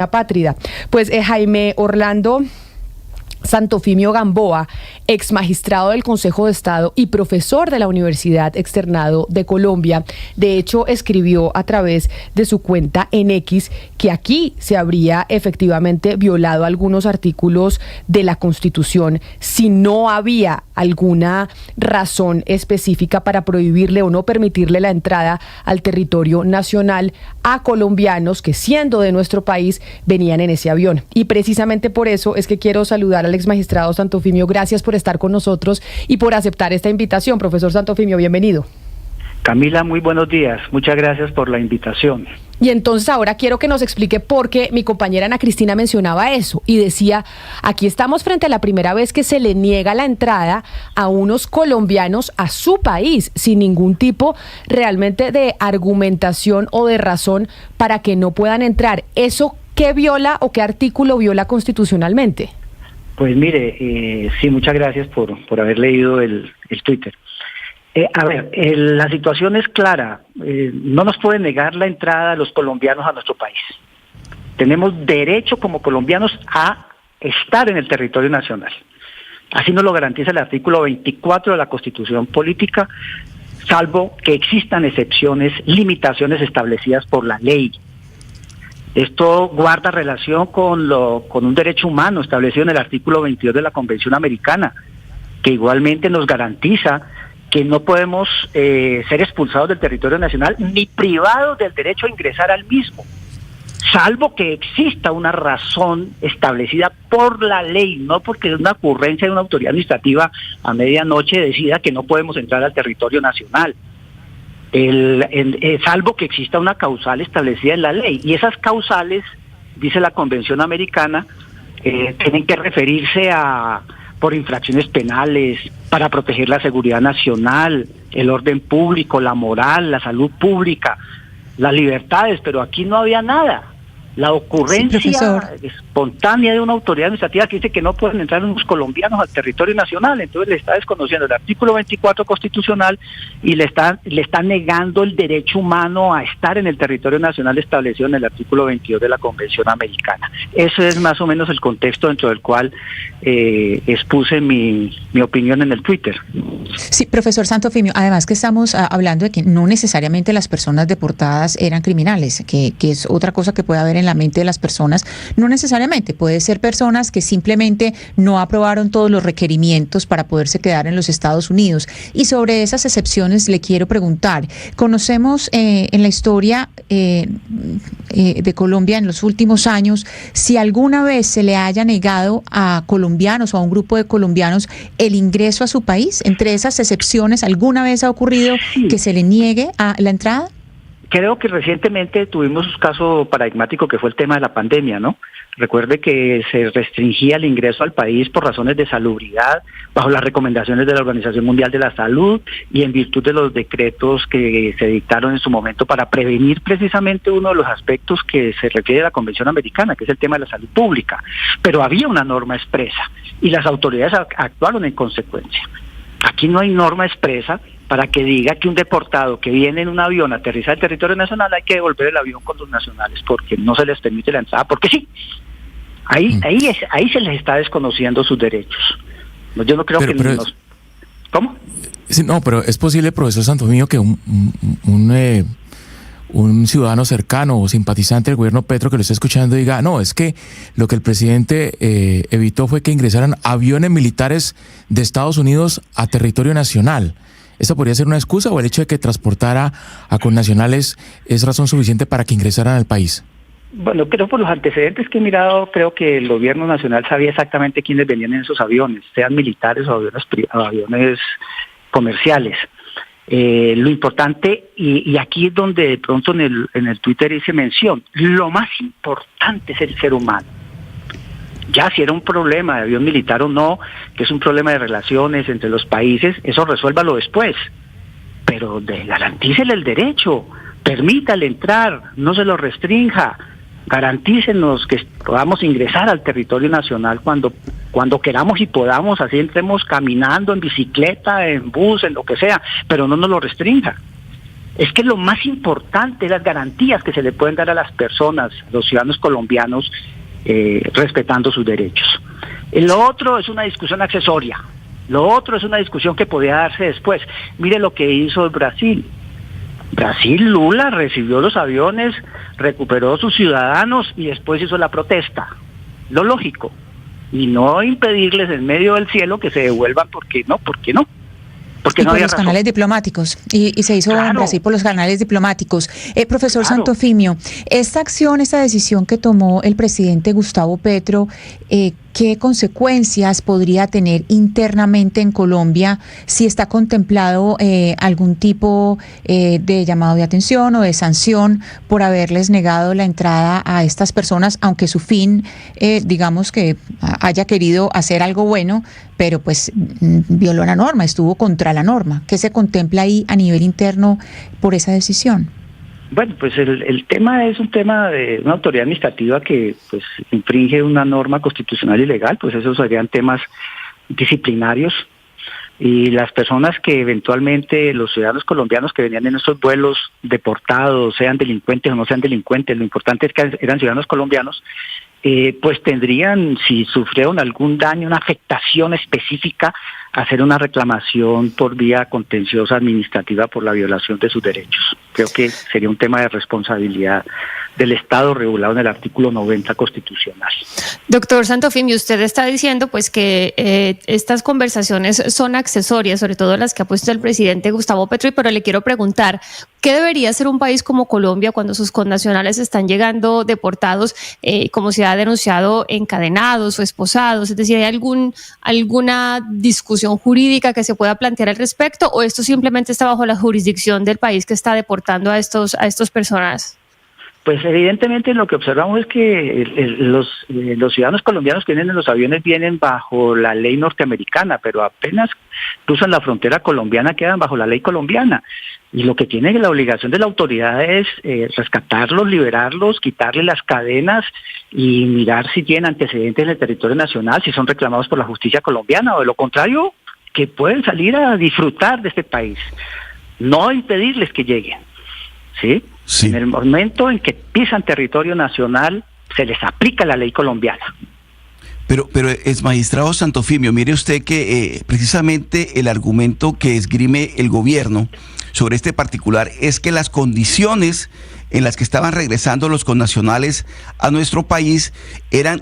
apátrida. Pues Jaime Orlando Santofimio Gamboa, ex magistrado del Consejo de Estado y profesor de la Universidad Externado de Colombia, de hecho escribió a través de su cuenta en X que aquí se habría efectivamente violado algunos artículos de la Constitución si no había alguna razón específica para prohibirle o no permitirle la entrada al territorio nacional a colombianos que, siendo de nuestro país, venían en ese avión. Y precisamente por eso es que quiero saludar al ex magistrado Santofimio. Gracias por estar con nosotros y por aceptar esta invitación. Profesor Santofimio, bienvenido. Camila, muy buenos días. Muchas gracias por la invitación. Y entonces ahora quiero que nos explique por qué mi compañera Ana Cristina mencionaba eso y decía, aquí estamos frente a la primera vez que se le niega la entrada a unos colombianos a su país sin ningún tipo realmente de argumentación o de razón para que no puedan entrar. ¿Eso qué viola o qué artículo viola constitucionalmente? Pues mire, sí, muchas gracias por haber leído el Twitter. La situación es clara. No nos pueden negar la entrada de los colombianos a nuestro país. Tenemos derecho como colombianos a estar en el territorio nacional. Así nos lo garantiza el artículo 24 de la Constitución Política, salvo que existan excepciones, limitaciones establecidas por la ley. Esto guarda relación con un derecho humano establecido en el artículo 22 de la Convención Americana, que igualmente nos garantiza que no podemos ser expulsados del territorio nacional ni privados del derecho a ingresar al mismo, salvo que exista una razón establecida por la ley, no porque una ocurrencia de una autoridad administrativa a medianoche decida que no podemos entrar al territorio nacional. Salvo que exista una causal establecida en la ley, y esas causales, dice la Convención Americana, tienen que referirse por infracciones penales, para proteger la seguridad nacional, el orden público, la moral, la salud pública, las libertades, pero aquí no había nada. La ocurrencia espontánea de una autoridad administrativa que dice que no pueden entrar unos colombianos al territorio nacional, entonces le está desconociendo el artículo 24 constitucional y le está negando el derecho humano a estar en el territorio nacional establecido en el artículo 22 de la Convención Americana. Eso es más o menos el contexto dentro del cual expuse mi opinión en el Twitter. Sí, profesor Santofimio, además que estamos hablando de que no necesariamente las personas deportadas eran criminales, que es otra cosa que puede haber en la mente de las personas. No necesariamente, puede ser personas que simplemente no aprobaron todos los requerimientos para poderse quedar en los Estados Unidos. Y sobre esas excepciones le quiero preguntar, conocemos en la historia de Colombia en los últimos años si alguna vez se le haya negado a colombianos o a un grupo de colombianos el ingreso a su país. Entre esas excepciones, ¿alguna vez ha ocurrido que se le niegue a la entrada? Creo que recientemente tuvimos un caso paradigmático que fue el tema de la pandemia, ¿no? Recuerde que se restringía el ingreso al país por razones de salubridad, bajo las recomendaciones de la Organización Mundial de la Salud y en virtud de los decretos que se dictaron en su momento para prevenir precisamente uno de los aspectos que se refiere a la Convención Americana, que es el tema de la salud pública. Pero había una norma expresa y las autoridades actuaron en consecuencia. Aquí no hay norma expresa para que diga que un deportado que viene en un avión a aterrizar al territorio nacional hay que devolver el avión con los nacionales porque no se les permite la entrada, porque sí. Ahí se les está desconociendo sus derechos. Yo no creo ¿Cómo? Sí, no, pero es posible, profesor Santofimio, que un ciudadano cercano o simpatizante del gobierno Petro que lo está escuchando diga, no, es que lo que el presidente evitó fue que ingresaran aviones militares de Estados Unidos a territorio nacional. ¿Esa podría ser una excusa o el hecho de que transportara a connacionales es razón suficiente para que ingresaran al país? Bueno, creo por los antecedentes que he mirado, creo que el gobierno nacional sabía exactamente quiénes venían en esos aviones, sean militares o aviones comerciales. Lo importante, y aquí es donde de pronto en el Twitter hice mención, lo más importante es el ser humano. Ya si era un problema de avión militar o no, que es un problema de relaciones entre los países, eso resuélvalo después. Pero garantícele el derecho, permítale entrar, no se lo restrinja, garantícenos que podamos ingresar al territorio nacional cuando queramos y podamos, así entremos caminando, en bicicleta, en bus, en lo que sea, pero no nos lo restrinja. es que lo más importante es las garantías que se le pueden dar a las personas, a los ciudadanos colombianos, respetando sus derechos. Lo otro es una discusión accesoria, lo otro es una discusión que podía darse después. Mire lo que hizo Brasil. Lula recibió los aviones, recuperó a sus ciudadanos y después hizo la protesta. Lo lógico. Y no impedirles en medio del cielo que se devuelvan porque no. Porque y no por había los razón. canales diplomáticos, y se hizo en Brasil por los canales diplomáticos. Profesor Santofimio, esta decisión que tomó el presidente Gustavo Petro, ¿qué consecuencias podría tener internamente en Colombia si está contemplado algún tipo de llamado de atención o de sanción por haberles negado la entrada a estas personas, aunque su fin, digamos que haya querido hacer algo bueno, pero pues violó la norma, estuvo contra la norma? ¿Qué se contempla ahí a nivel interno por esa decisión? Bueno, pues el tema es un tema de una autoridad administrativa que pues infringe una norma constitucional y legal, pues esos serían temas disciplinarios, y las personas que eventualmente, los ciudadanos colombianos que venían en esos vuelos deportados, sean delincuentes o no sean delincuentes, lo importante es que eran ciudadanos colombianos, pues tendrían, si sufrieron algún daño, una afectación específica, hacer una reclamación por vía contenciosa administrativa por la violación de sus derechos. Creo que sería un tema de responsabilidad del Estado regulado en el artículo 90 constitucional. Doctor Santofimio, usted está diciendo pues que estas conversaciones son accesorias, sobre todo las que ha puesto el presidente Gustavo Petro, pero le quiero preguntar, ¿qué debería hacer un país como Colombia cuando sus connacionales están llegando deportados, como se ha denunciado, encadenados o esposados? Es decir, ¿hay alguna discusión jurídica que se pueda plantear al respecto, o esto simplemente está bajo la jurisdicción del país que está deportando a estos personas? Pues evidentemente lo que observamos es que los ciudadanos colombianos que vienen en los aviones vienen bajo la ley norteamericana, pero apenas cruzan la frontera colombiana quedan bajo la ley colombiana. Y lo que tiene la obligación de la autoridad es rescatarlos, liberarlos, quitarles las cadenas y mirar si tienen antecedentes en el territorio nacional, si son reclamados por la justicia colombiana, o de lo contrario, que pueden salir a disfrutar de este país. No impedirles que lleguen, ¿sí? Sí. En el momento en que pisan territorio nacional, se les aplica la ley colombiana. Pero es magistrado Santofimio, mire usted que precisamente el argumento que esgrime el gobierno sobre este particular es que las condiciones en las que estaban regresando los connacionales a nuestro país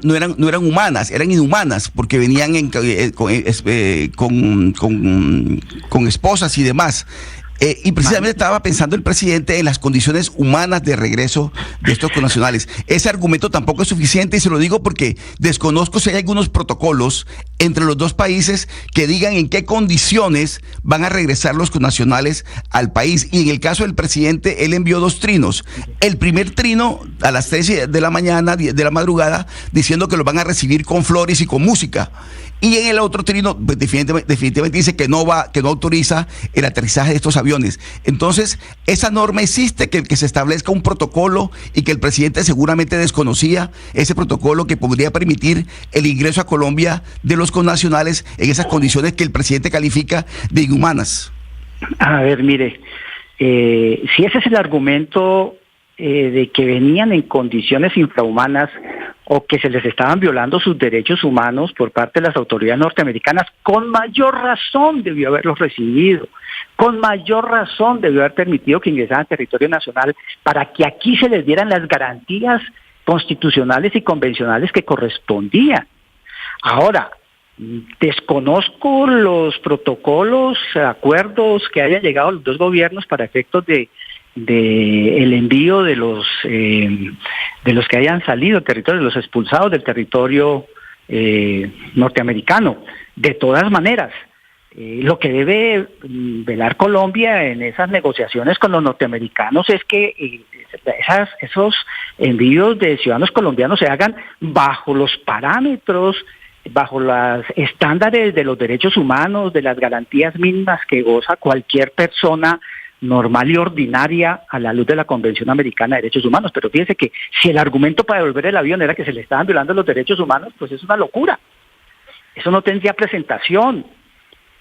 no eran humanas, eran inhumanas, porque venían con esposas y demás. Y precisamente estaba pensando el presidente en las condiciones humanas de regreso de estos connacionales. Ese argumento tampoco es suficiente, y se lo digo porque desconozco si hay algunos protocolos entre los dos países que digan en qué condiciones van a regresar los connacionales al país. Y en el caso del presidente, él envió 2 trinos. El primer trino a las 3 de la mañana, de la madrugada, diciendo que los van a recibir con flores y con música. Y en el otro trino, pues, definitivamente dice que no autoriza el aterrizaje de estos aviones. Entonces, esa norma existe, que se establezca un protocolo, y que el presidente seguramente desconocía ese protocolo que podría permitir el ingreso a Colombia de los connacionales en esas condiciones que el presidente califica de inhumanas. A ver, mire, si ese es el argumento de que venían en condiciones infrahumanas o que se les estaban violando sus derechos humanos por parte de las autoridades norteamericanas, con mayor razón debió haberlos recibido, con mayor razón debió haber permitido que ingresaran al territorio nacional para que aquí se les dieran las garantías constitucionales y convencionales que correspondían. Ahora, desconozco los protocolos, acuerdos que hayan llegado a los dos gobiernos para efectos de el envío de los que hayan salido del territorio, de los expulsados del territorio norteamericano. De todas maneras, lo que debe velar Colombia en esas negociaciones con los norteamericanos es que esos envíos de ciudadanos colombianos se hagan bajo los parámetros, bajo los estándares de los derechos humanos, de las garantías mínimas que goza cualquier persona normal y ordinaria a la luz de la Convención Americana de Derechos Humanos. Pero fíjese que si el argumento para devolver el avión era que se le estaban violando los derechos humanos, pues es una locura. Eso no tendría presentación.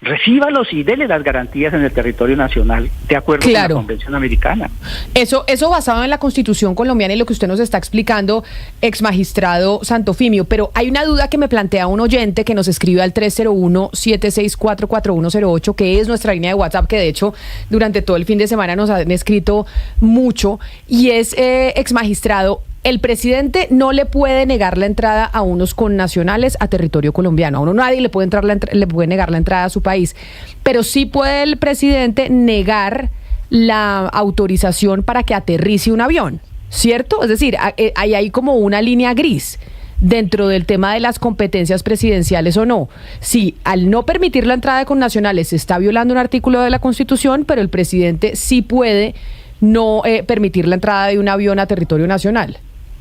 recíbalos y dele las garantías en el territorio nacional de acuerdo con la Convención Americana. Eso basado en la Constitución colombiana y lo que usted nos está explicando, ex magistrado Santofimio, pero hay una duda que me plantea un oyente que nos escribe al 301-764-4108, que es nuestra línea de WhatsApp, que de hecho durante todo el fin de semana nos han escrito mucho, y es, ex magistrado, el presidente no le puede negar la entrada a unos connacionales a territorio colombiano. A uno nadie le puede negar la entrada a su país. Pero sí puede el presidente negar la autorización para que aterrice un avión, ¿cierto? Es decir, ahí hay como una línea gris dentro del tema de las competencias presidenciales o no. Sí, al no permitir la entrada de connacionales se está violando un artículo de la Constitución, pero el presidente sí puede no permitir la entrada de un avión a territorio nacional.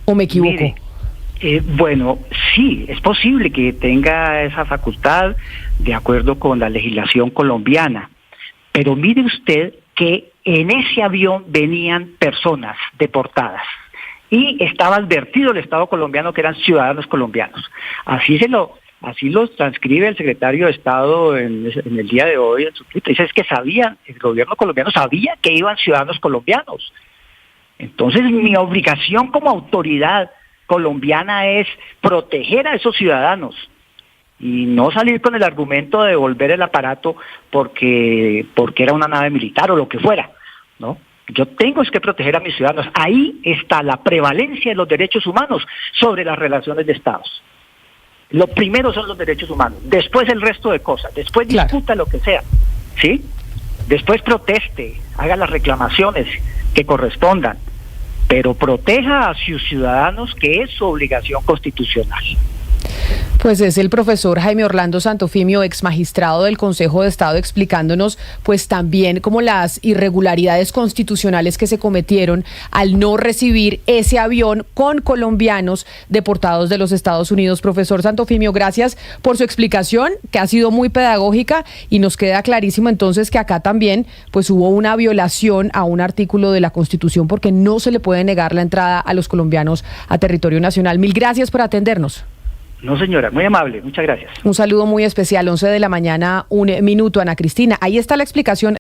¿O me equivoco? Mire, bueno, sí, es posible que tenga esa facultad de acuerdo con la legislación colombiana, pero mire usted que en ese avión venían personas deportadas y estaba advertido el Estado colombiano que eran ciudadanos colombianos. Así lo transcribe el secretario de Estado en el día de hoy en su Twitter. Dice, es que el gobierno colombiano sabía que iban ciudadanos colombianos. Entonces, mi obligación como autoridad colombiana es proteger a esos ciudadanos y no salir con el argumento de devolver el aparato porque era una nave militar o lo que fuera, ¿no? Yo tengo que proteger a mis ciudadanos. Ahí está la prevalencia de los derechos humanos sobre las relaciones de estados. Lo primero son los derechos humanos, después el resto de cosas, después discuta lo que sea, ¿sí? Después proteste, haga las reclamaciones que correspondan, pero proteja a sus ciudadanos, que es su obligación constitucional. Pues es el profesor Jaime Orlando Santofimio, ex magistrado del Consejo de Estado, explicándonos pues también como las irregularidades constitucionales que se cometieron al no recibir ese avión con colombianos deportados de los Estados Unidos. Profesor Santofimio, gracias por su explicación, que ha sido muy pedagógica, y nos queda clarísimo entonces que acá también pues hubo una violación a un artículo de la Constitución, porque no se le puede negar la entrada a los colombianos a territorio nacional. Mil gracias por atendernos. No, señora, muy amable, muchas gracias. Un saludo muy especial, 11 de la mañana, 1 minuto, Ana Cristina. Ahí está la explicación.